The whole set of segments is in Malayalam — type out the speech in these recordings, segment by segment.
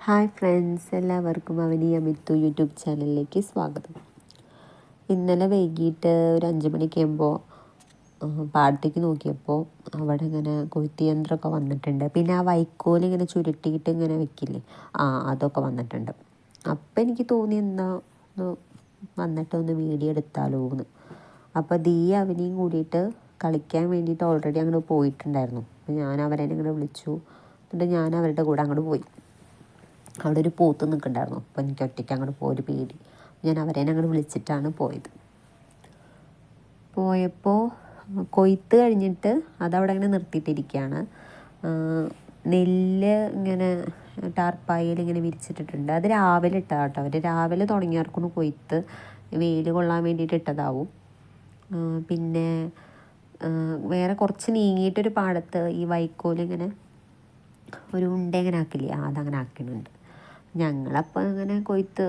ഹായ് ഫ്രണ്ട്സ്, എല്ലാവർക്കും അവനി അമിത്തു യൂട്യൂബ് ചാനലിലേക്ക് സ്വാഗതം. ഇന്നലെ വൈകിട്ട് ഒരു 5 മണിയൊക്കെ ആകുമ്പോൾ പാടത്തേക്ക് നോക്കിയപ്പോൾ അവിടെ ഇങ്ങനെ കൊയ്ത്ത് യന്ത്രമൊക്കെ വന്നിട്ടുണ്ട്. പിന്നെ ആ വൈക്കോൽ ഇങ്ങനെ ചുരുട്ടിയിട്ട് ഇങ്ങനെ വെക്കില്ലേ, അതൊക്കെ വന്നിട്ടുണ്ട്. അപ്പം എനിക്ക് തോന്നി എന്താ വന്നിട്ടൊന്ന് വീഡിയോ എടുത്താലോ എന്ന്. അപ്പോൾ അവനെയും കൂടിയിട്ട് കളിക്കാൻ വേണ്ടിയിട്ട് ഓൾറെഡി അങ്ങോട്ട് പോയിട്ടുണ്ടായിരുന്നു. അപ്പോൾ ഞാൻ അവരെ ഇങ്ങനെ വിളിച്ചു. എന്നിട്ട് ഞാൻ അവരുടെ കൂടെ അങ്ങോട്ട് പോയി. അവിടെ ഒരു പോത്ത് നിൽക്കുന്നുണ്ടായിരുന്നു. അപ്പോൾ എനിക്ക് ഒറ്റയ്ക്ക് അങ്ങോട്ട് പോയൊരു പേടി. ഞാൻ അവരെ അങ്ങോട്ട് വിളിച്ചിട്ടാണ് പോയപ്പോൾ കൊയ്ത്ത് കഴിഞ്ഞിട്ട് അതവിടെ ഇങ്ങനെ നിർത്തിയിട്ടിരിക്കുകയാണ്. നെല്ല് ഇങ്ങനെ ടാർപ്പായിൽ ഇങ്ങനെ വിരിച്ചിട്ടിട്ടുണ്ട്. അത് രാവിലെ ഇട്ടതാണ് കേട്ടോ. അവർ രാവിലെ തുടങ്ങിയവർക്കൊന്ന് കൊയ്ത്ത് വെയിൽ കൊള്ളാൻ വേണ്ടിയിട്ട് ഇട്ടതാവും. പിന്നെ വേറെ കുറച്ച് നീങ്ങിയിട്ടൊരു പാടത്ത് ഈ വൈക്കോലിങ്ങനെ ഒരു ഉണ്ട ഇങ്ങനെ ആക്കില്ലേ, അതങ്ങനെ ആക്കുന്നുണ്ട്. ഞങ്ങളപ്പോൾ ഇങ്ങനെ കൊയ്ത്ത്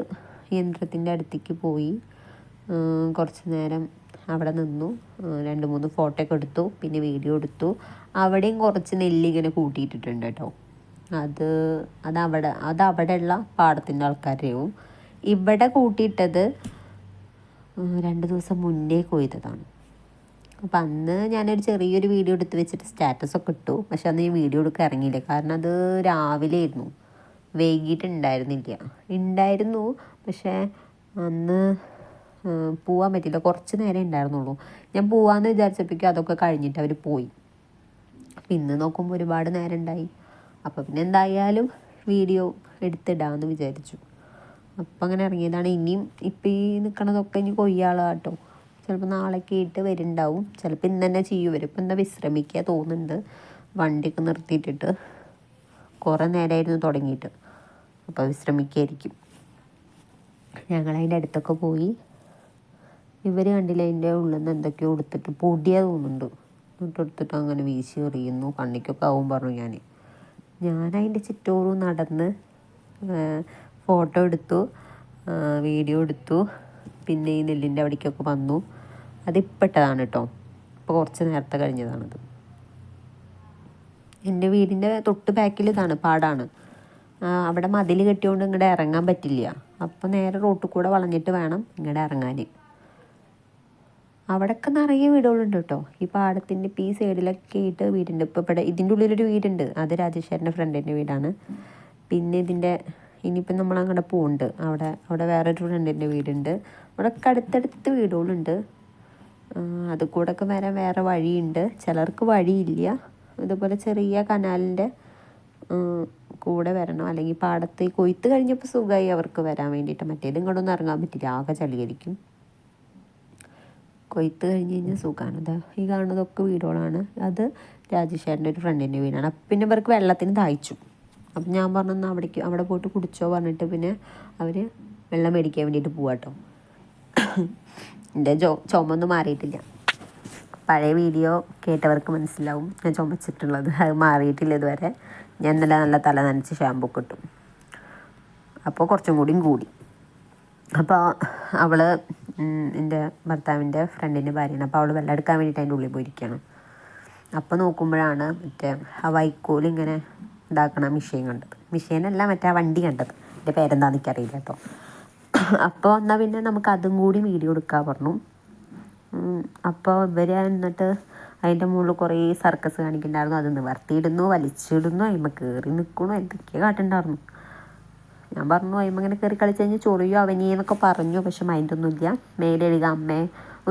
യന്ത്രത്തിൻ്റെ അടുത്തേക്ക് പോയി കുറച്ച് നേരം അവിടെ നിന്നു. 2-3 ഫോട്ടോ ഒക്കെ എടുത്തു, പിന്നെ വീഡിയോ എടുത്തു. അവിടെയും കുറച്ച് നെല്ലിങ്ങനെ കൂട്ടിയിട്ടിട്ടുണ്ട് കേട്ടോ. അതവിടെയുള്ള പാടത്തിൻ്റെ ആൾക്കാരെയും ഇവിടെ കൂട്ടിയിട്ടത് 2 ദിവസം മുന്നേ കൊയ്തതാണ്. അപ്പം അന്ന് ഞാനൊരു ചെറിയൊരു വീഡിയോ എടുത്ത് വെച്ചിട്ട് സ്റ്റാറ്റസൊക്കെ ഇട്ടു. പക്ഷെ അന്ന് ഞാൻ വീഡിയോ എടുക്കാൻ ഇറങ്ങിയില്ല, കാരണം അത് രാവിലെ ആയിരുന്നു, ഉണ്ടായിരുന്നു. പക്ഷേ അന്ന് പോകാൻ പറ്റില്ല, കുറച്ച് നേരം ഉണ്ടായിരുന്നുള്ളൂ. ഞാൻ പോകാമെന്ന് വിചാരിച്ചപ്പോഴേക്കും അതൊക്കെ കഴിഞ്ഞിട്ട് അവർ പോയി. അപ്പം ഇന്ന് നോക്കുമ്പോൾ ഒരുപാട് നേരം ഉണ്ടായി. അപ്പോൾ പിന്നെ എന്തായാലും വീഡിയോ എടുത്തിടാമെന്ന് വിചാരിച്ചു. അപ്പം അങ്ങനെ ഇറങ്ങിയതാണ്. ഇനിയും ഇപ്പം ഈ നിൽക്കണതൊക്കെ ഇനി കൊയ്യാളാട്ടോ. ചിലപ്പോൾ നാളേക്ക് ഇട്ട് വരുന്നുണ്ടാവും, ചിലപ്പോൾ ഇന്ന് തന്നെ ചെയ്യുവരും. ഇപ്പം എന്താ വിശ്രമിക്കുക തോന്നുന്നുണ്ട്. വണ്ടിയൊക്കെ നിർത്തിയിട്ടിട്ട് കുറേ നേരമായിരുന്നു തുടങ്ങിയിട്ട്. അപ്പോൾ വിശ്രമിക്കുകയായിരിക്കും. ഞങ്ങളതിൻ്റെ അടുത്തൊക്കെ പോയി. ഇവർ കണ്ടില്ല, അതിൻ്റെ ഉള്ളിൽ നിന്ന് എന്തൊക്കെയോ എടുത്തിട്ട് പൊടിയാ തോന്നുന്നുണ്ട്, എടുത്തിട്ട് അങ്ങനെ വീശി എറിയുന്നു. കണ്ണിക്കൊക്കെ ആവും പറഞ്ഞു. ഞാനതിൻ്റെ ചുറ്റോറും നടന്ന് ഫോട്ടോ എടുത്തു, വീഡിയോ എടുത്തു. പിന്നെ ഈ നെല്ലിൻ്റെ അവിടേക്കൊക്കെ വന്നു. അതിപ്പെട്ടതാണ് കേട്ടോ, ഇപ്പോൾ കുറച്ച് നേരത്തെ കഴിഞ്ഞതാണത്. എൻ്റെ വീടിൻ്റെ തൊട്ട് ബാക്കിൽ ഇതാണ്, പാടാണ്. അവിടെ മതിൽ കെട്ടിയോണ്ട് ഇങ്ങോട്ട് ഇറങ്ങാൻ പറ്റില്ല. അപ്പോൾ നേരെ റോട്ടിൽ കൂടെ വളഞ്ഞിട്ട് വേണം ഇങ്ങോട്ട് ഇറങ്ങാൻ. അവിടെയൊക്കെ നിറയെ വീടുകളുണ്ട് കേട്ടോ. ഈ പാടത്തിൻ്റെ ഇപ്പോൾ ഈ സൈഡിലൊക്കെ ആയിട്ട് വീടുണ്ട്. ഇപ്പോൾ ഇവിടെ ഇതിൻ്റെ ഉള്ളിലൊരു വീടുണ്ട്, അത് രാജേശ്വരൻ്റെ ഫ്രണ്ടിൻ്റെ വീടാണ്. പിന്നെ ഇനിയിപ്പം നമ്മളങ്ങോട്ട് പോകുന്നുണ്ട്, അവിടെ വേറൊരു ഫ്രണ്ടിൻ്റെ വീടുണ്ട്. അവിടെയൊക്കെ അടുത്തടുത്ത് വീടുകളുണ്ട്. അത് കൂടെയൊക്കെ വരാൻ വേറെ വഴിയുണ്ട്. ചിലർക്ക് വഴിയില്ല. ഇതുപോലെ ചെറിയ കനാലിൻ്റെ കൂടെ വരണം, അല്ലെങ്കിൽ പാടത്ത് കൊയ്ത്ത് കഴിഞ്ഞപ്പോൾ സുഖമായി അവർക്ക് വരാൻ വേണ്ടിയിട്ട്. മറ്റേത് ഇങ്ങോട്ടൊന്നും ഇറങ്ങാൻ പറ്റില്ല, ആകെ ചളിയായിരിക്കും. കൊയ്ത്ത് കഴിഞ്ഞ് കഴിഞ്ഞാൽ സുഖമാണ്. ഈ കാണുന്നതൊക്കെ വീടുകളാണ്. അത് രാജേശ്വരൻ്റെ ഒരു ഫ്രണ്ടിൻ്റെ വീടാണ്. പിന്നെ ഇവർക്ക് വെള്ളത്തിന് ദാഹിച്ചു. അപ്പം ഞാൻ പറഞ്ഞു അവിടെ പോയിട്ട് കുടിച്ചോ പറഞ്ഞിട്ട് പിന്നെ അവർ വെള്ളം മേടിക്കാൻ വേണ്ടിയിട്ട് പോവാട്ടോ. എൻ്റെ ചുമൊന്നും മാറിയിട്ടില്ല. പഴയ വീഡിയോ കേട്ടവർക്ക് മനസ്സിലാവും ഞാൻ ചുമച്ചിട്ടുള്ളത്. അത് മാറിയിട്ടില്ല ഇതുവരെ. ഞാൻ നല്ല തല നനച്ച് ഷാമ്പൂ കിട്ടും. അപ്പോൾ കുറച്ചും കൂടി. അപ്പോൾ അവൾ എൻ്റെ ഭർത്താവിൻ്റെ ഫ്രണ്ടിൻ്റെ ഭാര്യയാണ്. അപ്പോൾ അവൾ വെള്ളം എടുക്കാൻ വേണ്ടിയിട്ട് അതിൻ്റെ ഉള്ളിൽ പോയിരിക്കുകയാണ്. അപ്പോൾ നോക്കുമ്പോഴാണ് മറ്റേ ആ വൈക്കോൽ ഇങ്ങനെ ഇതാക്കണ മിഷീനല്ല, മറ്റേ ആ വണ്ടി കണ്ടത്. എൻ്റെ പേരെന്താണെന്ന് എനിക്കറിയില്ല കേട്ടോ. അപ്പോൾ എന്നാൽ പിന്നെ നമുക്ക് അതും കൂടി വീഡിയോ എടുക്കാൻ പറഞ്ഞു. അപ്പോൾ ഇവർ എന്നിട്ട് അതിൻ്റെ മുകളിൽ കുറേ സർക്കസ് കാണിക്കുന്നുണ്ടായിരുന്നു. അത് നിവർത്തിയിടുന്നു, വലിച്ചിടുന്നു, അതിന്മേൽ കയറി നിൽക്കണു, എന്തൊക്കെയോ കാട്ടുണ്ടായിരുന്നു. ഞാൻ പറഞ്ഞു അതിന്മേൽ ഇങ്ങനെ കയറി കളിച്ച് കഴിഞ്ഞാൽ ചൊറിയോ അവനിയെന്നൊക്കെ പറഞ്ഞു. പക്ഷെ മൈൻഡൊന്നുമില്ല. മേലെഴുക അമ്മേ,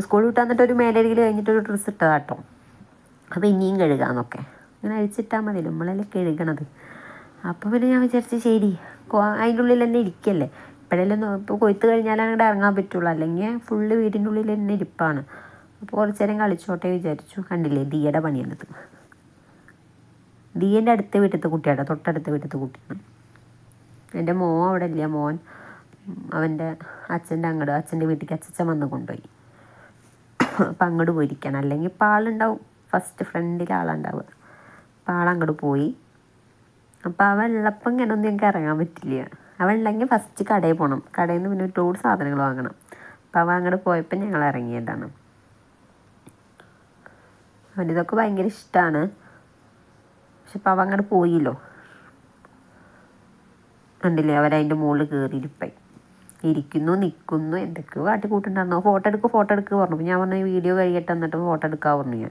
സ്കൂൾ വിട്ട് വന്നിട്ട് ഒരു മേലെഴുകൽ കഴിഞ്ഞിട്ടൊരു ഡ്രസ്സ് ഇട്ടതാട്ടോ. അപ്പോൾ ഇനിയും കഴുകാമെന്നൊക്കെ, അങ്ങനെ അഴിച്ചിട്ടാൽ മതി, നമ്മളല്ലേ കഴുകണത്. അപ്പോൾ പിന്നെ ഞാൻ വിചാരിച്ചു ശരി, അതിൻ്റെ ഉള്ളിൽ തന്നെ ഇരിക്കല്ലേ, ഇപ്പോഴെല്ലാം ഇപ്പോൾ കൊയ്ത്ത് കഴിഞ്ഞാലും അങ്ങോട്ട് ഇറങ്ങാൻ പറ്റുള്ളൂ, അല്ലെങ്കിൽ ഫുള്ള് വീടിൻ്റെ ഉള്ളിൽ തന്നെ ഇരിപ്പാണ്. അപ്പോൾ കുറച്ച് നേരം കളിച്ചോട്ടെ വിചാരിച്ചു. കണ്ടില്ലേ, ദിയയുടെ പണിയാണിത്. ദിയൻ്റെ അടുത്ത വീട്ടിലത്തെ കുട്ടിയാണ്, തൊട്ടടുത്ത വീട്ടിലത്തെ കുട്ടിയാണ്. എൻ്റെ അവിടെ ഇല്ല, അവൻ്റെ അച്ഛൻ്റെ വീട്ടിലേക്ക് അച്ഛൻ വന്ന് കൊണ്ടുപോയി. അപ്പം അങ്ങോട്ട് പോയിരിക്കണം, അല്ലെങ്കിൽ ഇപ്പോൾ ആളുണ്ടാവും, ഫസ്റ്റ് ഫ്രണ്ടിൽ ആളുണ്ടാവുക. അപ്പോൾ ആളങ്ങോട്ട് പോയി. അപ്പോൾ അവൻ ഉള്ളപ്പം ഇങ്ങനെയൊന്നും ഞങ്ങൾക്ക് ഇറങ്ങാൻ പറ്റില്ല. അവൻ ഉണ്ടെങ്കിൽ ഫസ്റ്റ് കടയിൽ പോകണം, കടയിൽ നിന്ന് പിന്നെ ഒരുപാട് സാധനങ്ങൾ വാങ്ങണം. അപ്പോൾ അവൻ അങ്ങോട്ട് പോയപ്പോൾ ഞങ്ങൾ ഇറങ്ങിയതാണ്. അവനിതൊക്കെ ഭയങ്കര ഇഷ്ടമാണ്. പക്ഷെ ഇപ്പോൾ അവൻ അങ്ങോട്ട് പോയില്ലോ. ഉണ്ടല്ലേ അവരതിൻ്റെ മുകളിൽ കയറിയിരിപ്പായി ഇരിക്കുന്നു നിൽക്കുന്നു എന്തൊക്കെയോ കാട്ടിക്കൂട്ടുണ്ടായിരുന്നു. ഫോട്ടോ എടുക്കുക പറഞ്ഞു. അപ്പോൾ ഞാൻ പറഞ്ഞു വീഡിയോ കഴിയട്ടെ എന്നിട്ട് ഫോട്ടോ എടുക്കാൻ പറഞ്ഞു.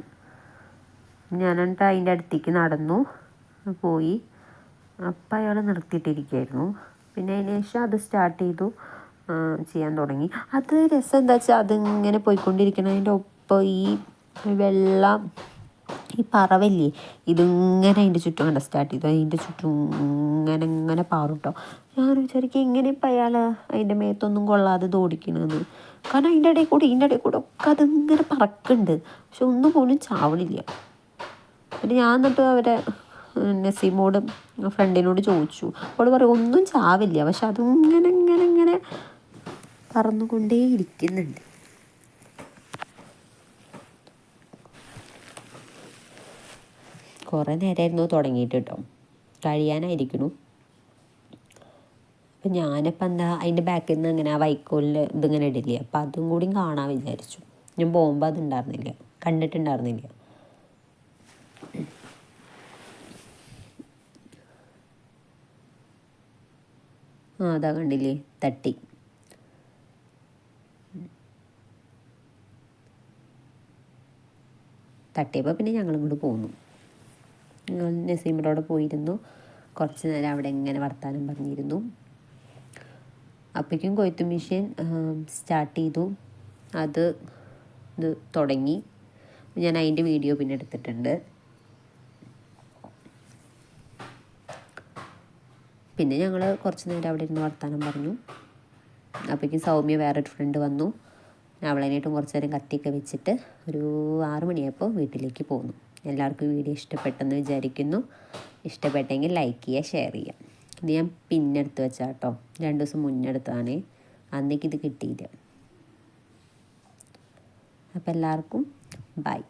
എന്നിട്ട് അതിൻ്റെ അടുത്തേക്ക് നടന്നു പോയി. അപ്പം അയാൾ നിർത്തിയിട്ടിരിക്കുകയായിരുന്നു. പിന്നെ അതിന് ശേഷം അത് സ്റ്റാർട്ട് ചെയ്തു ചെയ്യാൻ തുടങ്ങി. അത് രസം എന്താ വെച്ചാൽ അതിങ്ങനെ പോയിക്കൊണ്ടിരിക്കുന്നതിൻ്റെ ഒപ്പം ഈ വെള്ളം ഈ പറവല്ലേ ഇതിങ്ങനെ അതിൻ്റെ ചുറ്റും കണ്ട സ്റ്റാർട്ട് ചെയ്തു. അതിൻ്റെ ചുറ്റും ഇങ്ങനെ പാറും കേട്ടോ. ഞാൻ വിചാരിക്കും ഇങ്ങനെ ഇപ്പം അയാൾ അതിൻ്റെ മേത്തൊന്നും കൊള്ളാതെ ഇത് ഓടിക്കണമെന്ന്. കാരണം ഇതിൻ്റെ ഇടയിൽ കൂടെ ഒക്കെ അതിങ്ങനെ പറക്കുന്നുണ്ട്. പക്ഷെ ഒന്നും പോലും ചാവണില്ല. പിന്നെ ഞാൻ എന്നിട്ട് അവരെ നസീമോട് ഫ്രണ്ടിനോട് ചോദിച്ചു. അവൾ പറയും ഒന്നും ചാവില്ല, പക്ഷെ ഇങ്ങനെ പറന്നുകൊണ്ടേ ഇരിക്കുന്നുണ്ട്. കുറേ നേരമായിരുന്നു തുടങ്ങിയിട്ട് കേട്ടോ, കഴിയാനായിരിക്കണു. അപ്പം ഞാനിപ്പോൾ എന്താ അതിൻ്റെ ബാക്കിൽ നിന്ന് ഇങ്ങനെ ആ വൈക്കോലിൽ ഇതിങ്ങനെ ഇടില്ലേ, അപ്പം അതും കൂടി കാണാൻ വിചാരിച്ചു. ഞാൻ പോകുമ്പോൾ അതുണ്ടായിരുന്നില്ല, കണ്ടിട്ടുണ്ടായിരുന്നില്ല. അതാ കണ്ടില്ലേ തട്ടിയപ്പോൾ പിന്നെ ഞങ്ങളിങ്ങോട്ട് പോന്നു. നസീമിനോട് പോയിരുന്നു. കുറച്ച് നേരം അവിടെ ഇങ്ങനെ വർത്താനം പറഞ്ഞിരുന്നു. അപ്പോഴേക്കും കൊയ്ത്ത് മെഷീൻ സ്റ്റാർട്ട് ചെയ്തു. ഇത് തുടങ്ങി. ഞാൻ അതിൻ്റെ വീഡിയോ പിന്നെ എടുത്തിട്ടുണ്ട്. പിന്നെ ഞങ്ങൾ കുറച്ച് നേരം അവിടെ ഇരുന്ന് വർത്താനം പറഞ്ഞു. അപ്പോഴേക്കും സൗമ്യ വേറൊരു ഫ്രണ്ട് വന്നു. അവളതിനായിട്ടും കുറച്ച് നേരം കത്തിയൊക്കെ വെച്ചിട്ട് ഒരു 6 മണിയായപ്പോൾ വീട്ടിലേക്ക് പോന്നു. എല്ലാവർക്കും വീഡിയോ ഇഷ്ടപ്പെട്ടെന്ന് വിചാരിക്കുന്നു. ഇഷ്ടപ്പെട്ടെങ്കിൽ ലൈക്ക് ചെയ്യുക, ഷെയർ ചെയ്യുക. ഇത് ഞാൻ പിന്നെടുത്ത് വെച്ചാൽ കേട്ടോ, 2 ദിവസം മുന്നേ എടുത്തതാണ്. അന്നേക്ക് ഇത് കിട്ടിയില്ല. അപ്പോൾ എല്ലാവർക്കും ബൈ.